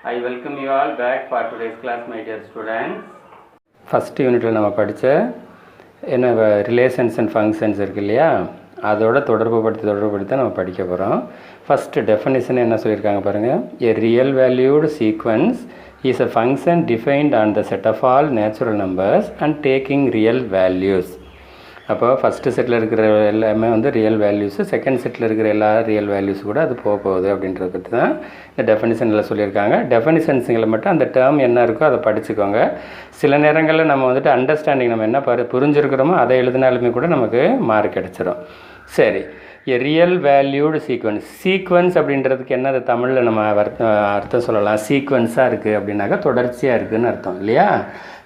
I welcome you all back for today's class, my dear students. First unit நம்ம படிச்ச என்ன relations and functions இருக்கு இல்லையா, அதோட தொடர்புபடுத்தி தான் நம்ம படிக்க போகிறோம். ஃபஸ்ட்டு டெஃபினிஷன் என்ன சொல்லியிருக்காங்க பாருங்கள். A real valued sequence is a function defined on the set of all natural numbers and taking real values. அப்போ ஃபஸ்ட்டு செட்டில் இருக்கிற எல்லாமே வந்து ரியல் வேல்யூஸு, செகண்ட் செட்டில் இருக்கிற எல்லா ரியல் வேல்யூஸ் கூட அது போகுது அப்படின்றத பற்றி தான் இந்த டெஃபினிஷனில் சொல்லியிருக்காங்க. டெஃபினிஷன்ஸுங்களை மட்டும் அந்த டேர்ம் என்ன இருக்கோ அதை படிச்சுக்கோங்க. சில நேரங்களில் நம்ம வந்துட்டு அண்டர்ஸ்டாண்டிங் நம்ம என்ன புரிஞ்சுருக்கிறோமோ அதை எழுதினாலுமே கூட நமக்கு மார்க் கிடச்சிரும். சரி, எ ரியல் வேல்யூடு சீக்வன்ஸ் அப்படின்றதுக்கு என்னது தமிழில் நம்ம அர்த்தம் சொல்லலாம். சீக்வன்ஸாக இருக்குது அப்படின்னாக்கா தொடர்ச்சியாக இருக்குதுன்னு அர்த்தம் இல்லையா.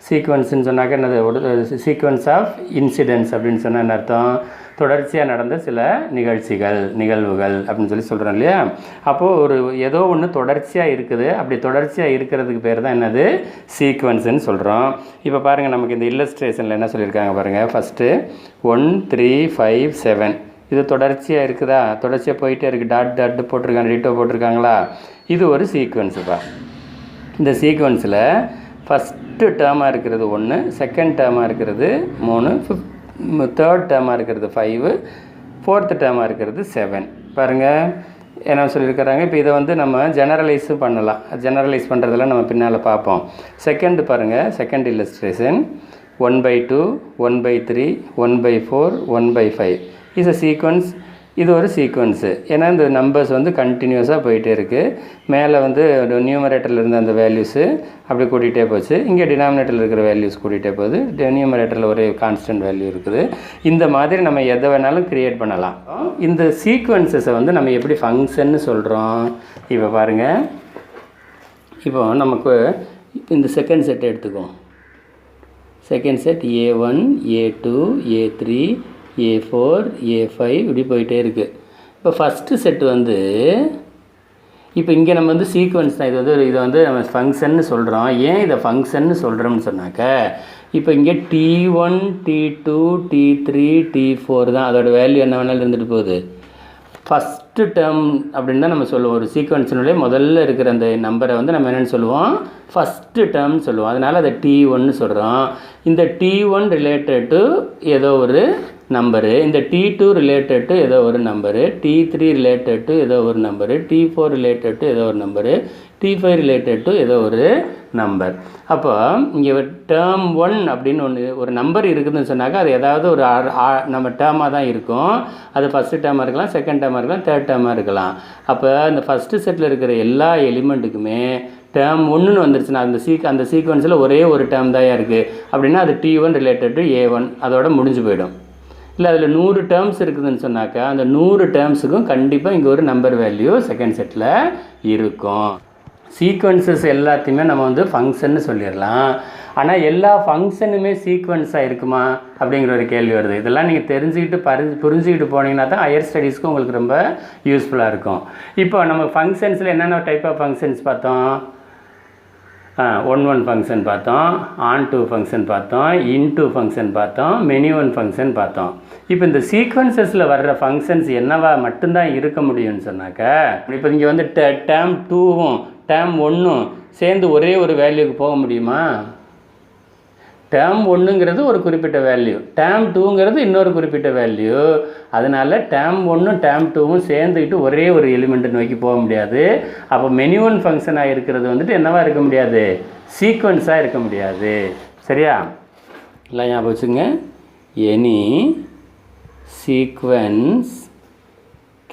சீக்வன்ஸுன்னு சொன்னாக்க என்னது, ஒரு சீக்வன்ஸ் ஆஃப் இன்சிடென்ட்ஸ் அப்படின்னு சொன்னால் என்ன அர்த்தம், தொடர்ச்சியாக நடந்த சில நிகழ்வுகள் அப்படின்னு சொல்கிறோம் இல்லையா. அப்போது ஏதோ ஒன்று தொடர்ச்சியாக இருக்குது, அப்படி தொடர்ச்சியாக இருக்கிறதுக்கு பேர் தான் என்னது, சீக்வன்ஸுன்னு சொல்கிறோம். இப்போ பாருங்கள், நமக்கு இந்த இல்லஸ்ட்ரேஷனில் என்ன சொல்லியிருக்காங்க பாருங்கள். ஃபஸ்ட்டு 1 3 5 7 இது தொடர்ச்சியாக இருக்குதா, தொடர்ச்சியாக போயிட்டே இருக்குது, டாட் போட்டிருக்காங்க, டிட்டோ போட்டிருக்காங்களா, இது ஒரு சீக்வன்ஸுப்பா. இந்த சீக்வன்ஸில் ஃபஸ்ட்டு டேர்மாக இருக்கிறது 1, செகண்ட் டேர்மாக இருக்கிறது 3, தேர்ட் டேர்மாக இருக்கிறது 5, ஃபோர்த்து டேர்மாக இருக்கிறது 7. பாருங்கள் என்ன சொல்லியிருக்கிறாங்க. இப்போ இதை வந்து நம்ம ஜெனரலைஸும் பண்ணலாம். ஜெனரலைஸ் பண்ணுறதெல்லாம் நம்ம பின்னால் பார்ப்போம். செகண்டு பாருங்கள், second illustration 1/2 1/3 1/4 1/5 is a sequence. இது ஒரு சீக்வன்ஸு. ஏன்னா இந்த நம்பர்ஸ் வந்து கண்டினியூஸாக போயிட்டே இருக்குது. மேலே வந்து நியூமரேட்டரில் இருந்த அந்த வேல்யூஸு அப்படி கூட்டிகிட்டே போச்சு, இங்கே டினாமினேட்டரில் இருக்கிற வேல்யூஸ் கூட்டிகிட்டே போகுது, நியூமரேட்டரில் ஒரே கான்ஸ்டன்ட் வேல்யூ இருக்குது. இந்த மாதிரி நம்ம எதை வேணாலும் க்ரியேட் பண்ணலாம். இந்த சீக்வன்ஸஸை வந்து நம்ம எப்படி ஃபங்க்ஷன்னு சொல்கிறோம். இப்போ பாருங்கள், இப்போ நமக்கு இந்த செகண்ட் செட்டை எடுத்துக்குவோம். Second set A1 A2 A3 A4 A5 இப்படி போயிட்டே இருக்குது. இப்போ ஃபஸ்ட்டு செட்டு வந்து இப்போ இங்கே நம்ம வந்து சீக்வன்ஸ் தான், இதை வந்து நம்ம ஃபங்க்ஷன்னு சொல்கிறோம். ஏன் இதை ஃபங்க்ஷன்னு சொல்கிறோம்னு சொன்னாக்க, இப்போ இங்கே T1 T2 T3 T4 தான், அதோட வேல்யூ என்ன வேணாலும் இருந்துட்டு போகுது. ஃபஸ்ட்டு டேர்ம் அப்படின்னு தான் நம்ம சொல்லுவோம். ஒரு சீக்வன்ஸினுடைய முதல்ல இருக்கிற அந்த நம்பரை வந்து நம்ம என்னென்னு சொல்லுவோம், ஃபஸ்ட்டு டேர்ம்னு சொல்லுவோம். அதனால் அதை T1 சொல்கிறோம். இந்த T1 ரிலேட்டட் டு ஏதோ ஒரு நம்பரு, இந்த T2 ரிலேட்டட் டு ஏதோ ஒரு நம்பரு, T3 ரிலேட்டட் டு ஏதோ ஒரு நம்பரு, T4 ரிலேட்டட் டு ஏதோ ஒரு நம்பரு, T5 ரிலேட்டட் டு ஏதோ ஒரு நம்பர். அப்போ இங்கே டேர்ம் 1 அப்படின்னு ஒரு நம்பர் இருக்குதுன்னு சொன்னாக்கா அது ஏதாவது ஒரு நம்ம டேர்மாக தான் இருக்கும். அது ஃபஸ்ட்டு டேர்மாக இருக்கலாம், செகண்ட் டேர்மாக இருக்கலாம், தேர்ட் டேர்மாக இருக்கலாம். அப்போ அந்த ஃபஸ்ட்டு செட்டில் இருக்கிற எல்லா எலிமெண்ட்டுக்குமே டேர்ம் 1ன்னு வந்துருச்சுன்னா அந்த சீக்வன்ஸில் ஒரே ஒரு டேர்ம் தான் இருக்குது அப்படின்னா அது T1 ரிலேட்டட் டு A1 அதோட முடிஞ்சு போயிடும். இல்லை அதில் 100 டேர்ம்ஸ் இருக்குதுன்னு சொன்னாக்கா அந்த 100 டேர்ம்ஸுக்கும் கண்டிப்பாக இங்கே ஒரு நம்பர் வேல்யூ செகண்ட் செட்டில் இருக்கும். சீக்வன்ஸஸ் எல்லாத்தையுமே நம்ம வந்து ஃபங்க்ஷன்னு சொல்லிடலாம். ஆனால் எல்லா ஃபங்க்ஷனுமே சீக்வன்ஸாக இருக்குமா அப்படிங்கிற ஒரு கேள்வி வருது. இதெல்லாம் நீங்கள் தெரிஞ்சுக்கிட்டு புரிஞ்சுக்கிட்டு போனீங்கன்னா தான் ஹையர் ஸ்டடீஸ்க்கு உங்களுக்கு ரொம்ப யூஸ்ஃபுல்லாக இருக்கும். இப்போ நம்ம ஃபங்க்ஷன்ஸில் என்னென்ன டைப் ஆஃப் ஃபங்க்ஷன்ஸ் பார்த்தோம். 1 ஃபங்க்ஷன் பார்த்தோம், on2 ஃபங்க்ஷன் பார்த்தோம், in2 ஃபங்க்ஷன் பார்த்தோம், many1 ஃபங்க்ஷன் பார்த்தோம். இப்போ இந்த சீக்வன்சஸில் வர்ற ஃபங்க்ஷன்ஸ் என்னவா மட்டும்தான் இருக்க முடியும்னு சொன்னாக்க, இப்போ இங்கே வந்து டேர்ம் 2வும் டேர்ம் 1ம் சேர்ந்து ஒரே ஒரு வேல்யூக்கு போக முடியுமா. டேர்ம் 1ங்கிறது ஒரு குறிப்பிட்ட வேல்யூ, டேர்ம் 2ங்கிறது இன்னொரு குறிப்பிட்ட வேல்யூ. அதனால் டேர்ம் 1ம் டேர்ம் 2வும் சேர்ந்துக்கிட்டு ஒரே ஒரு எலிமெண்ட்டை நோக்கி போக முடியாது. அப்போ many1 ஃபங்க்ஷனாக இருக்கிறது வந்துட்டு என்னவா இருக்க முடியாது, சீக்வன்ஸாக இருக்க முடியாது. சரியா, எல்லாம் ஞாபகம் வச்சுங்க. Any sequence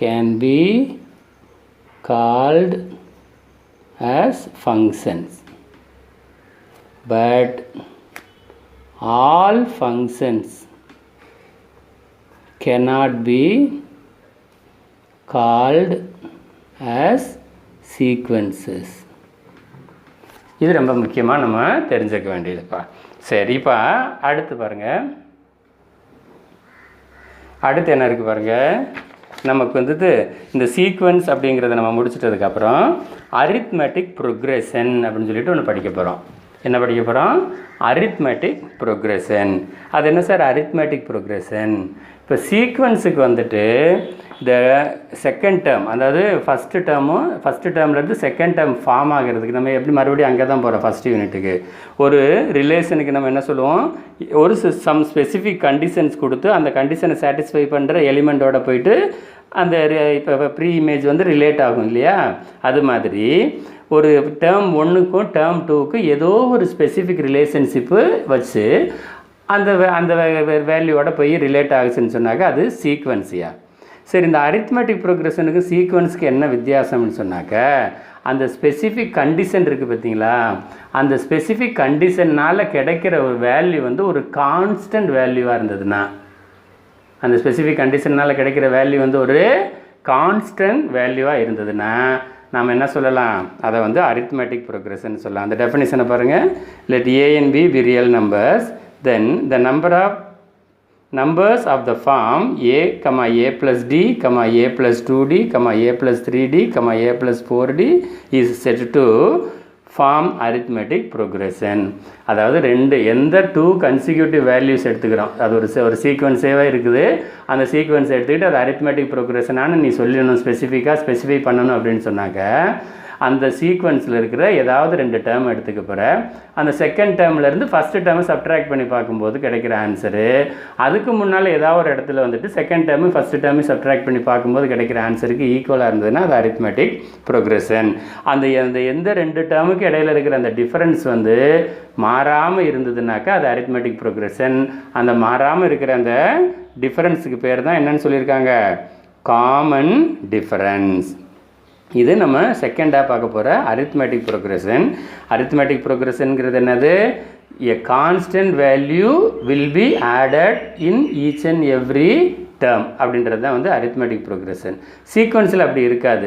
can be called as functions, but all functions cannot be called as sequences. இது ரொம்ப முக்கியமாக நம்ம தெரிஞ்சுக்க வேண்டியதுப்பா. சரிப்பா, அடுத்து பாருங்கள். அடுத்து என்ன இருக்குது பாருங்கள். நமக்கு வந்துட்டு இந்த சீக்வன்ஸ் அப்படிங்கிறத நம்ம முடிச்சிட்டதுக்கப்புறம் அரித்மெட்டிக் ப்ரொக்ரெஷன் அப்படின்னு சொல்லிட்டு ஒன்று படிக்க போகிறோம். என்ன படிக்க போகிறோம், அரித்மெட்டிக் ப்ரொக்ரெஷன். அது என்ன சார் அரித்மெட்டிக் ப்ரொக்ரெஷன். இப்போ சீக்வன்ஸுக்கு வந்துட்டு த செகண்ட் டேர்ம், அதாவது ஃபஸ்ட்டு டேர்ம்லேருந்து செகண்ட் டேர்ம் ஃபார்ம் ஆகிறதுக்கு நம்ம எப்படி மறுபடியும் அங்கே தான் போகிறோம் ஃபஸ்ட்டு யூனிட்டுக்கு. ஒரு ரிலேஷனுக்கு நம்ம என்ன சொல்லுவோம், ஒரு சம் ஸ்பெசிஃபிக் கண்டிஷன்ஸ் கொடுத்து அந்த கண்டிஷனை சாட்டிஸ்ஃபை பண்ணுற எலிமெண்ட்டோட போயிட்டு அந்த இப்போ ப்ரீ இமேஜ் வந்து ரிலேட் ஆகும் இல்லையா. அது மாதிரி ஒரு டேர்ம் 1க்கும் டேர்ம் 2க்கும் ஏதோ ஒரு ஸ்பெசிஃபிக் ரிலேஷன்ஷிப்பு வச்சு அந்த வேல்யூவோட போய் ரிலேட் ஆகுச்சுன்னு சொன்னாக்க அது சீக்வன்ஸியா. சரி, இந்த அரித்மெட்டிக் ப்ரோக்ரெஷனுக்கு சீக்வன்ஸுக்கு என்ன வித்தியாசம்னு சொன்னாக்க, அந்த ஸ்பெசிஃபிக் கண்டிஷன் இருக்குது பார்த்தீங்களா, அந்த ஸ்பெசிஃபிக் கண்டிஷன்னால் கிடைக்கிற ஒரு வேல்யூ வந்து ஒரு கான்ஸ்டன்ட் வேல்யூவாக இருந்ததுன்னா, அந்த ஸ்பெசிஃபிக் கண்டிஷன்னால் கிடைக்கிற வேல்யூ வந்து ஒரு கான்ஸ்டன்ட் வேல்யூவாக இருந்ததுன்னா நாம் என்ன சொல்லலாம், அதை வந்து அரித்மெட்டிக் ப்ரோக்ரெஷன் சொல்லலாம். அந்த டெஃபினிஷனை பாருங்கள். Let a and b be real numbers, then the numbers of the form a, a plus d, a plus 2d, a plus 3d, a plus 4d is set to form arithmetic progression. அதாவது எந்த 2 consecutive values எடுத்துக்கிறோம், அது ஒரு சீக்வன்ஸேவாக இருக்குது, அந்த sequence எடுத்துக்கிட்டு அது arithmetic ப்ரோக்ரெஷனானு நீ சொல்லணும், ஸ்பெசிஃபை பண்ணணும் அப்படின்னு சொன்னாக்க, அந்த சீக்வன்ஸில் இருக்கிற ஏதாவது 2 டேர்ம் எடுத்துக்க போகிற அந்த செகண்ட் டேர்ம்லேருந்து ஃபஸ்ட்டு டேர்மை சப்ட்ராக்ட் பண்ணி பார்க்கும்போது கிடைக்கிற ஆன்சரு, அதுக்கு முன்னால் ஏதாவது ஒரு இடத்துல வந்துட்டு second term first term subtract பண்ணி பார்க்கும்போது கிடைக்கிற ஆன்சருக்கு ஈக்குவலாக இருந்ததுன்னா அது அரித்மெட்டிக் ப்ரோக்ரெஷன். அந்த எந்த 2 டேர்முக்கு இடையில இருக்கிற அந்த டிஃப்ரென்ஸ் வந்து மாறாமல் இருந்ததுனாக்கா அது அரித்மெட்டிக் ப்ரோக்ரெஷன். அந்த மாறாமல் இருக்கிற அந்த டிஃப்ரென்ஸுக்கு பேர் தான் என்னன்னு சொல்லியிருக்காங்க, காமன் டிஃப்ரென்ஸ். இது நம்ம செகண்டாக பார்க்க போகிற அரித்மெட்டிக் ப்ரோக்ரெஷன். அரித்மெட்டிக் ப்ரோக்ரெஷனுங்கிறது என்னது, எ constant value will be added in each and every term அப்படின்றது தான் வந்து அரித்மெட்டிக் ப்ரோக்ரெஷன். சீக்வன்ஸில் அப்படி இருக்காது.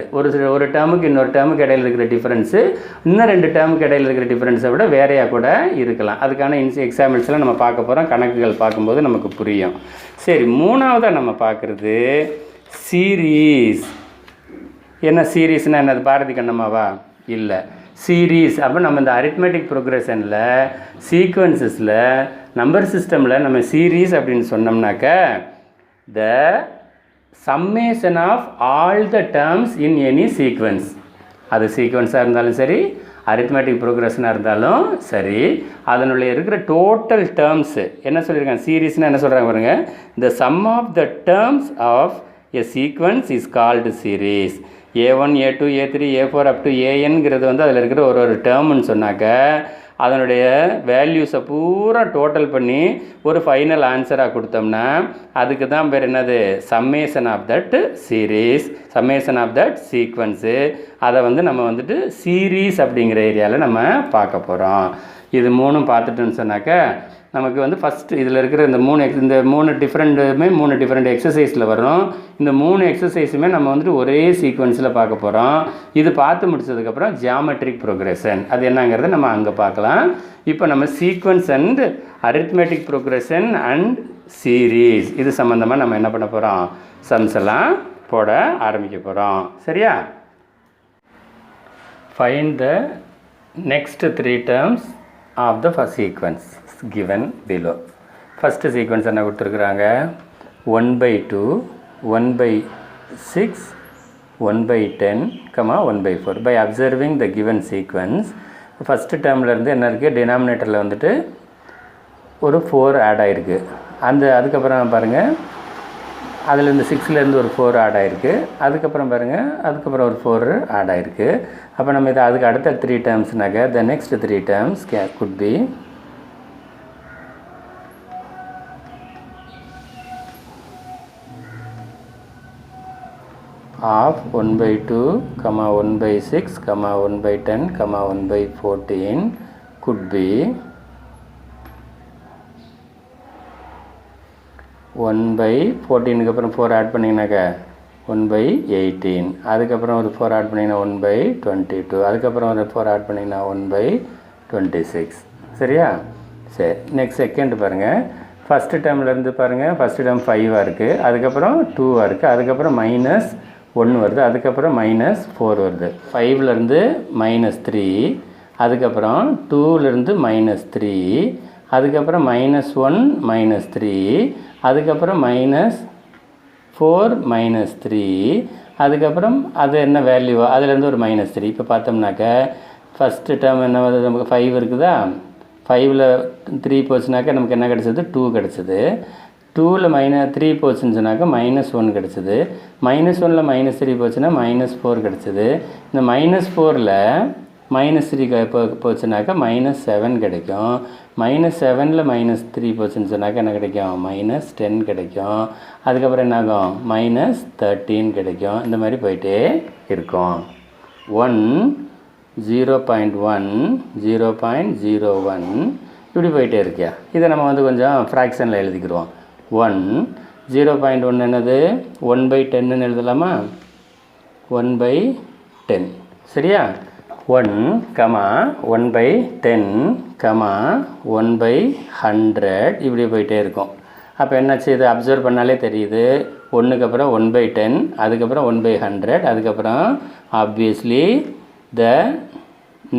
ஒரு டேர்முக்கு இன்னொரு டேர்முக்கு இடையில் இருக்கிற டிஃப்ரென்ஸு இன்னும் 2 டேர்முக்கு இடையில் இருக்கிற டிஃப்ரென்ஸை விட வேறையாக கூட இருக்கலாம். அதுக்கான எக்ஸாம்பிள்ஸ்லாம் நம்ம பார்க்க போகிறோம், கணக்குகள் பார்க்கும்போது நமக்கு புரியும். சரி, மூணாவதாக நம்ம பார்க்குறது சீரீஸ். என்ன சீரீஸ்னால் என்னது, பாரதி கண்ணம்மாவா? இல்லை, சீரீஸ். அப்போ நம்ம இந்த அரித்மெட்டிக் ப்ரோக்ரெஷனில் சீக்வன்சஸில் நம்பர் சிஸ்டமில் நம்ம சீரீஸ் அப்படின்னு சொன்னோம்னாக்க, the summation of all the terms in any sequence. அது சீக்வன்ஸாக இருந்தாலும் சரி, அரித்மெட்டிக் ப்ரோக்ரெஷனாக இருந்தாலும் சரி, அதனுடைய இருக்கிற டோட்டல் டேர்ம்ஸு என்ன சொல்லியிருக்காங்க, சீரீஸ்னால் என்ன சொல்கிறாங்க பாருங்கள், the sum of the terms of a sequence is called series. A1, A2, A3, A4 up to ANங்கிறது வந்து அதில் இருக்கிற ஒரு டேர்ம்னு சொன்னாக்க, அதனுடைய வேல்யூஸை பூரா டோட்டல் பண்ணி ஒரு ஃபைனல் ஆன்சராக கொடுத்தோம்னா அதுக்கு தான் பேர் என்னது, summation of that series, summation of that sequence. அதை வந்து நம்ம வந்துட்டு சீரீஸ் அப்படிங்கிற ஏரியாவில் நம்ம பார்க்க போகிறோம். இது மூணும் பார்த்துட்டோன்னு சொன்னாக்க நமக்கு வந்து ஃபஸ்ட்டு இதில் இருக்கிற இந்த மூணு டிஃப்ரெண்ட் எக்ஸசைஸில் வரும். இந்த 3 எக்ஸசைஸுமே நம்ம வந்துட்டு ஒரே சீக்வன்ஸில் பார்க்க போகிறோம். இது பார்த்து முடிச்சதுக்கப்புறம் ஜியாமெட்ரிக் ப்ரோக்ரெஷன் அது என்னங்கிறத நம்ம அங்கே பார்க்கலாம். இப்போ நம்ம sequence and arithmetic progression and series இது சம்மந்தமாக நம்ம என்ன பண்ண போகிறோம், சம்ஸ் எல்லாம் போட ஆரம்பிக்க போகிறோம். சரியா? Find the next 3 terms of the first sequence given below. First sequence என்ன கொடுத்துருக்குறாங்க, 1/2, 1/6, 1/10, 1/4. By observing the given sequence, first டேர்ம்லேருந்து என்ன இருக்குது, டினாமினேட்டரில் வந்துட்டு ஒரு 4 ஆட் ஆகிருக்கு. அதுக்கப்புறம் பாருங்கள், அதிலேருந்து 6லேருந்து ஒரு 4 ஆட் ஆகிருக்கு. அதுக்கப்புறம் பாருங்கள், அதுக்கப்புறம் ஒரு 4 ஆட் ஆகிருக்கு. அப்போ நம்ம இதை அதுக்கு அடுத்த 3 டேர்ம்ஸ்னாக்க the next 3 terms could be of 1/2, 1/6, 1/10, 1/14 could be 1/14க்கு அப்புறம் 4 ஆட் பண்ணிங்கனாக்கா 1/18, அதுக்கப்புறம் ஒரு 4 ஆட் பண்ணிங்கன்னா 1/22, அதுக்கப்புறம் ஒரு 4 ஆட் பண்ணிங்கன்னா 1/26. சரியா? சரி, நெக்ஸ்ட் செகண்ட் பாருங்கள். ஃபஸ்ட்டு டேர்ம்லேருந்து பாருங்கள், ஃபஸ்ட்டு டேர்ம் 5 இருக்குது, அதுக்கப்புறம் 2 இருக்குது, அதுக்கப்புறம் -1 வருது, அதுக்கப்புறம் -4 வருது. 5லேருந்து -3, அதுக்கப்புறம் 2லேருந்து -3, அதுக்கப்புறம் -1, -3, அதுக்கப்புறம் 4 மைனஸ் 3, அதுக்கப்புறம் அது என்ன வேல்யூவோ அதுலேருந்து ஒரு -3. இப்போ பார்த்தோம்னாக்க ஃபஸ்ட்டு டேர்ம் என்ன வருது, நமக்கு 5 இருக்குதா, 5ல் 3 போச்சுனாக்கா நமக்கு என்ன கிடச்சிது, 2 கிடச்சிது. 2ல் -3 போச்சுன்னு சொன்னாக்கா -1 கிடச்சிது. -1ல் -3 போச்சுன்னா -4 கிடச்சிது. இந்த -4ல் -3 போச்சுனாக்கா -7 கிடைக்கும். -7ல் -3 போச்சுன்னு சொன்னாக்கா என்ன கிடைக்கும், -10 கிடைக்கும். அதுக்கப்புறம் என்ன ஆகும், -13 கிடைக்கும். இந்த மாதிரி போயிட்டே இருக்கும். 1 0.1 0.01 இப்படி போயிட்டே இருக்கியா. இதை நம்ம வந்து கொஞ்சம் ஃப்ராக்ஷனில் எழுதிக்கிடுவோம். 1 0.1 என்னது, 1/10ன்னு எழுதலாமா, 1/10 சரியா. 1, 1/10, 1/100 இப்படி போயிட்டே இருக்கும். அப்போ என்னாச்சு, இது அப்சர்வ் பண்ணாலே தெரியுது. 1க்கு அப்புறம் 1/10, அதுக்கப்புறம் 1/100, அதுக்கப்புறம் obviously the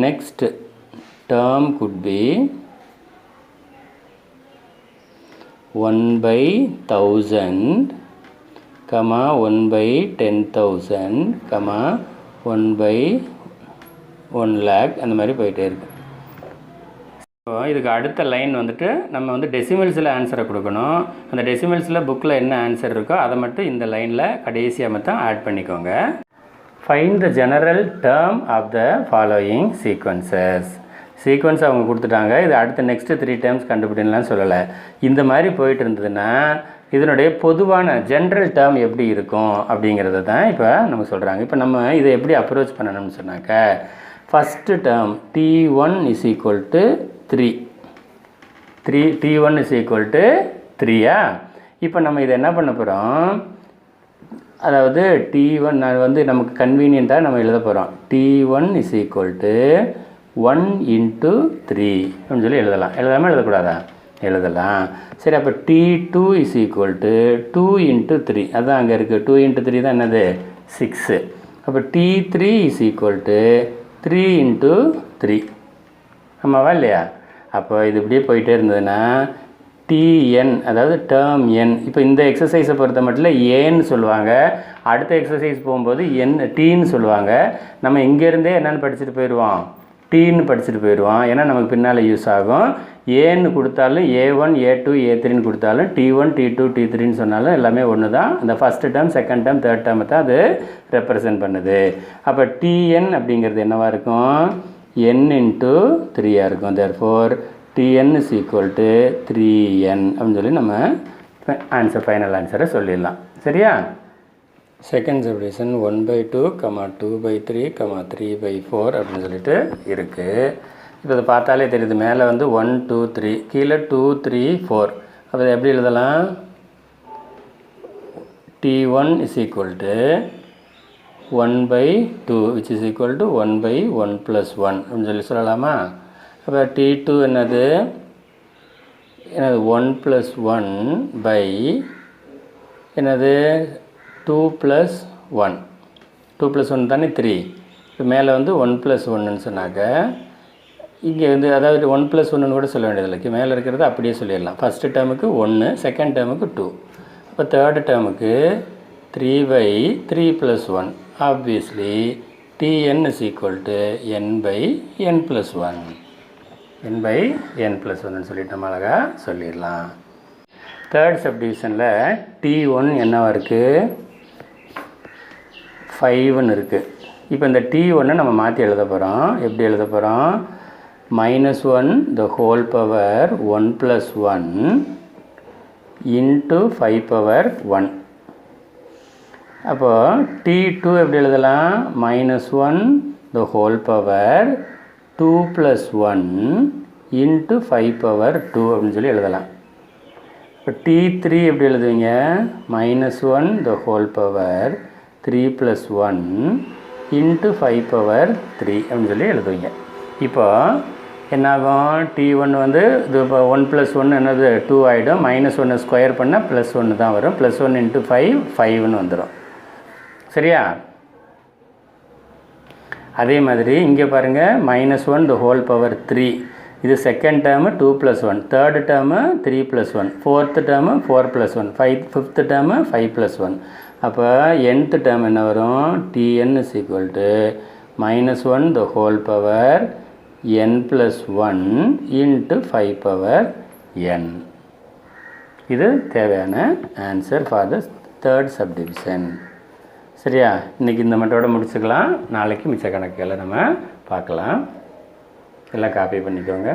next term could be 1/1000, 1/10,000, 1/1,00,000 அந்த மாதிரி போயிட்டே இருக்கு. ஸோ இதுக்கு அடுத்த லைன் வந்துட்டு நம்ம வந்து டெசிமல்ஸில் ஆன்சரை கொடுக்கணும். அந்த டெசிமல்ஸில் புக்கில் என்ன ஆன்சர் இருக்கோ அதை மட்டும் இந்த லைனில் கடைசியாக மட்டும் ஆட் பண்ணிக்கோங்க. Find the general term of the following sequences. Sequence அவங்க கொடுத்துட்டாங்க. இது அடுத்த நெக்ஸ்ட்டு 3 டேர்ம்ஸ் கண்டுபிடிக்கலாம் சொல்லலை. இந்த மாதிரி போயிட்டு இருந்ததுன்னா இதனுடைய பொதுவான ஜென்ரல் டேர்ம் எப்படி இருக்கும் அப்படிங்கிறத தான் இப்போ நம்ம சொல்கிறாங்க. இப்போ நம்ம இதை எப்படி அப்ரோச் பண்ணணும்னு சொன்னாக்க, first term T1 is equal to 3. T1 is equal to 3யா. இப்போ நம்ம இதை என்ன பண்ண போகிறோம், அதாவது T1 நான் வந்து நமக்கு கன்வீனியண்ட்டாக நம்ம எழுத போகிறோம். T1 is equal to 1 into 3 அப்படின்னு சொல்லி எழுதலாம். எழுதாமல் எழுதக்கூடாதா, எழுதலாம். சரி, அப்போ T2 is equal to 2 into 3, அதுதான் அங்கே இருக்குது. 2 into 3 தான் என்னது, 6. அப்போ T3 is equal to 3 into 3, ஆமாவா இல்லையா. அப்போ இது இப்படியே போயிட்டே இருந்ததுன்னா Tn, அதாவது டேர்ம் n. இப்போ இந்த எக்ஸசைஸை பொறுத்த மட்டும் ஏன்னு சொல்லுவாங்க. அடுத்த எக்ஸசைஸ் போகும்போது டீன்னு சொல்லுவாங்க. நம்ம இங்கேருந்தே என்னென்னு படிச்சுட்டு போயிடுவோம், டீன்னு படிச்சுட்டு போயிடுவோம். ஏன்னா நமக்கு பின்னால் யூஸ் ஆகும். ஏன்னு கொடுத்தாலும் A1 A2 A3ன்னு கொடுத்தாலும் T1 T2 T3ன்னு சொன்னாலும் எல்லாமே ஒன்று தான். இந்த first term second term third டேர்மை தான் அது ரெப்ரசன்ட் பண்ணுது. அப்போ Tn அப்படிங்கிறது என்னவாக இருக்கும், n into 3யாக இருக்கும். therefore Tn is equal to 3n அப்படின்னு சொல்லி நம்ம ஆன்சர் ஃபைனல் ஆன்சரை சொல்லிடலாம். சரியா. செகண்ட் சப்டிவிஷன் 1/2, 2/3, 3/4 அப்படின்னு சொல்லிட்டு இருக்குது. இப்போ இதை பார்த்தாலே தெரியுது. மேலே வந்து 1 2 3, கீழே 2 3 4. அப்போ இதை எப்படி எழுதலாம், T1 is equal to 1/2 which is equal to 1/1 plus 1 அப்படின்னு சொல்லி சொல்லலாமா. அப்போ T2 என்னது 1 plus 1 by என்னது 2 plus 1. 2 plus 1 தானே 3. இப்போ மேலே வந்து 1 plus 1ன்னு சொன்னாக்க இங்கே வந்து அதாவது 1 plus 1ன்னு கூட சொல்ல வேண்டியதில்லை. மேலே இருக்கிறது அப்படியே சொல்லிடலாம். ஃபஸ்ட்டு டேர்முக்கு 1, செகண்ட் டேர்முக்கு 2. இப்போ தேர்டு டேர்முக்கு 3/3 plus 1. Obviously Tn is equal to n/n plus 1. n/n plus 1ன்னு சொல்லிட்டு நம்ம அழகாக சொல்லிடலாம். தேர்ட் சப்டிவிஷனில் T1 என்னவா இருக்குது, 5ன்னு இருக்குது. இப்போ இந்த T1 நம்ம மாற்றி எழுத போகிறோம். எப்படி எழுத போகிறோம், -1 the whole power 1 plus 1 into 5 power 1. அப்போது T2 எப்படி எழுதலாம், -1 the whole power 2 plus 1 into 5 power 2 அப்படின்னு சொல்லி எழுதலாம். இப்போ T3 எப்படி எழுதுவீங்க, -1 the whole power 3 plus 1 into 5 power 3 அப்படின்னு சொல்லி எழுதுவீங்க. இப்போ என்னாகும், T1 வந்து இது இப்போ 1 plus 1 என்னது 2 ஆகிடும். -1 ஸ்கொயர் பண்ணால் +1 தான் வரும். +1 into 5 5ன்னு வந்துடும். சரியா. அதே மாதிரி இங்கே பாருங்கள், -1 the whole power 3. இது second term 2 + 1, third term 3 + 1, fourth term 4 + 1, fifth term 5 + 1. அப்போ nth டேர்ம் என்ன வரும்? Tn = -1 the whole power n + 1 into 5 power n. இது தேவையான answer for the third subdivision. சரியா? இன்றைக்கி இந்த மெத்தோட முடிச்சுக்கலாம். நாளைக்கு மிச்ச கணக்குகளை நம்ம பார்க்கலாம். எல்லாம் காப்பி பண்ணிக்கோங்க.